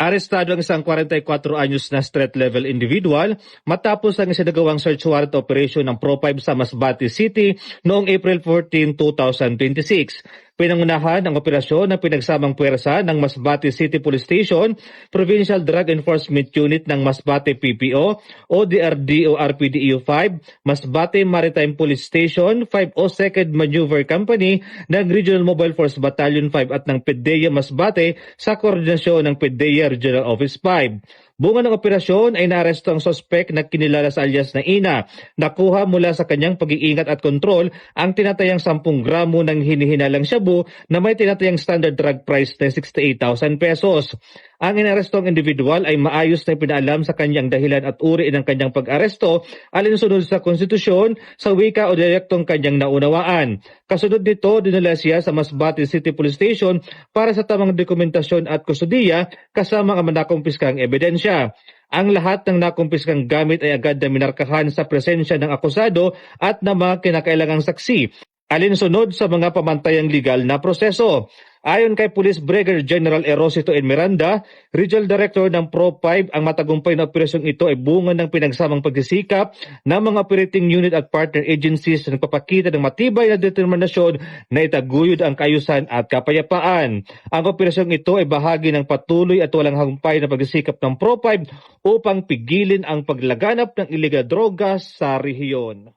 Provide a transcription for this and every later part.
Arestado ang isang 44 anyos na street-level individual matapos ang isinagawang search warrant operation ng Pro5 sa Masbate City noong April 14, 2026. Pinangunahan ang operasyon ng pinagsamang puwersa ng Masbate City Police Station, Provincial Drug Enforcement Unit ng Masbate PPO, ODRD o RPDEU 5, Masbate Maritime Police Station, 502nd Maneuver Company ng Regional Mobile Force Battalion 5 at ng PDEA Masbate sa koordinasyon ng PDEA Regional Office 5. Bunga ng operasyon ay naaresto ang sospek na kinilala sa alias na Ina. Nakuha mula sa kanyang pag-iingat at kontrol ang tinatayang 10 gramo ng hinihinalang shabu na may tinatayang standard drug price na 68,000 pesos. Ang inarestong individual ay maayos na pinaalam sa kanyang dahilan at uri ng kanyang pag-aresto alinsunod sa konstitusyon, sa wika o direktong kanyang naunawaan. Kasunod nito, dinala siya sa Masbate City Police Station para sa tamang dokumentasyon at kustudiya kasama ang nakumpiskang ebidensya. Ang lahat ng nakumpiskang gamit ay agad na minarkahan sa presensya ng akusado at ng mga kinakailangang saksi, alinsunod sa mga pamantayang legal na proseso. Ayon kay Police Brigadier General Erosito N. Miranda, Regional Director ng Pro5, ang matagumpay na operasyong ito ay bunga ng pinagsamang pagsisikap ng mga operating unit at partner agencies na nagpapakita ng matibay na determinasyon na itaguyod ang kaayusan at kapayapaan. Ang operasyong ito ay bahagi ng patuloy at walang humpay na pagsisikap ng Pro5 upang pigilin ang paglaganap ng iligal droga sa rehiyon.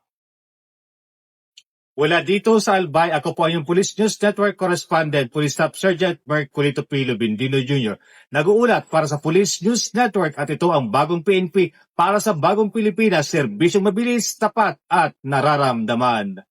Wala dito sa Albay, ako po ang yung Police News Network Correspondent, Police Staff Sergeant Mark Culito Pilo Bindino Jr. Nag-uulat para sa Police News Network at ito ang bagong PNP para sa bagong Pilipinas, serbisyong mabilis, tapat at nararamdaman.